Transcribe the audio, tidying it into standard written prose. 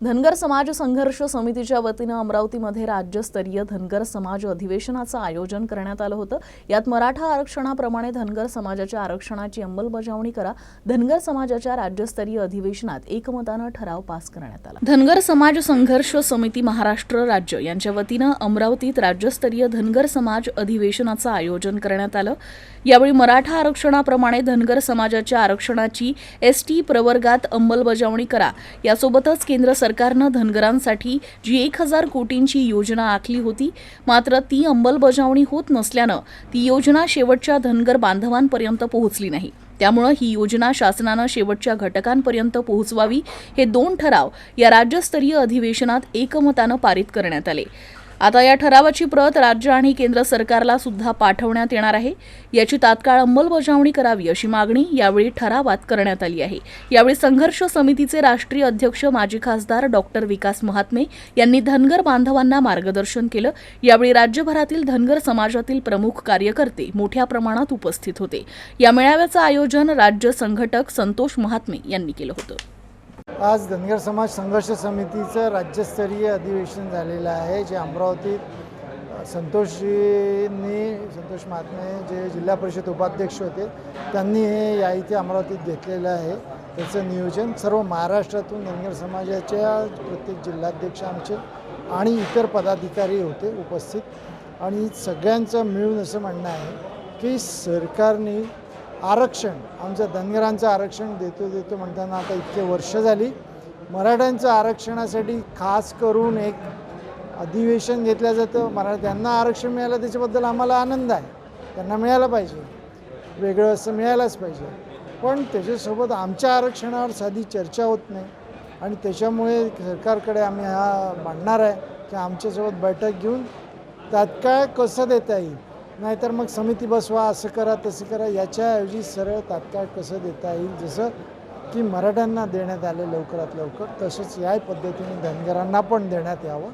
धनगर समाज संघर्ष समितीच्या वतीनं अमरावतीमध्ये राज्यस्तरीय धनगर समाज अधिवेशनाचं आयोजन करण्यात आलं होतं। यात मराठा आरक्षणाप्रमाणे धनगर समाजाच्या आरक्षणाची अंमलबजावणी करा, धनगर समाजाच्या राज्यस्तरीय अधिवेशनात एकमतानं ठराव पास करण्यात आला। धनगर समाज संघर्ष समिती महाराष्ट्र राज्य यांच्या वतीनं अमरावतीत राज्यस्तरीय धनगर समाज अधिवेशनाचं आयोजन करण्यात आलं। यावेळी मराठा आरक्षणाप्रमाणे धनगर समाजाच्या आरक्षणाची एसटी प्रवर्गात अंमलबजावणी करा, यासोबतच केंद्र सरकारनं धनगरांसाठी जी 1000 कोटींची योजना आखली होती, मात्र ती अंमलबजावणी होत नसल्यानं ती योजना शेवटच्या धनगर बांधवांपर्यंत पोहोचली नाही। त्यामुळे ही योजना शासनानं शेवटच्या घटकांपर्यंत पोहोचवावी, हे 2 ठराव या राज्यस्तरीय अधिवेशनात एकमतानं पारित करण्यात आले। आता या ठरावाची प्रत राज्य आणि केंद्र सरकारला सुद्धा पाठवण्यात येणार आहे। याची तात्काळ अंमलबजावणी करावी अशी मागणी यावेळी ठरावात करण्यात आली आहे। यावेळी संघर्ष समितीचे राष्ट्रीय अध्यक्ष माजी खासदार डॉक्टर विकास महात्मे यांनी धनगर बांधवांना मार्गदर्शन केलं। यावेळी राज्यभरातील धनगर समाजातील प्रमुख कार्यकर्ते मोठ्या प्रमाणात उपस्थित होते। या मेळाव्याचं आयोजन राज्य संघटक संतोष महात्मे यांनी केलं होतं। आज धनगर समाज संघर्ष समितीचं राज्यस्तरीय अधिवेशन झालेलं आहे, जे अमरावतीत संतोष महात्मे जे जिल्हा परिषद उपाध्यक्ष होते त्यांनी हे या इथे अमरावतीत घेतलेलं आहे। त्याचं नियोजन सर्व महाराष्ट्रातून धनगर समाजाच्या प्रत्येक जिल्हाध्यक्ष आमचे आणि इतर पदाधिकारी होते उपस्थित, आणि सगळ्यांचं मिळून असं म्हणणं आहे की सरकारने आरक्षण, आमच्या धनगरांचं आरक्षण देतो म्हणताना आता इतके वर्ष झाली, मराठ्यांचं आरक्षणासाठी खास करून एक अधिवेशन घेतलं जातं। त्यांना आरक्षण मिळालं त्याच्याबद्दल आम्हाला आनंद आहे, त्यांना मिळालं पाहिजे, वेगळं असं मिळालंच पाहिजे, पण त्याच्यासोबत आमच्या आरक्षणावर साधी चर्चा होत नाही, आणि त्याच्यामुळे सरकारकडे आम्ही हा मांडणार आहे की आमच्यासोबत बैठक घेऊन तात्काळ कसं देता येईल, नाहीतर मग समिती बसवा, असं करा तसं करा, याच्याऐवजी सरळ तात्काळ कसं देता येईल, जसं की मराठ्यांना देण्यात आले लवकरात लवकर, तसंच या पद्धतीने धनगरांना पण देण्यात यावं।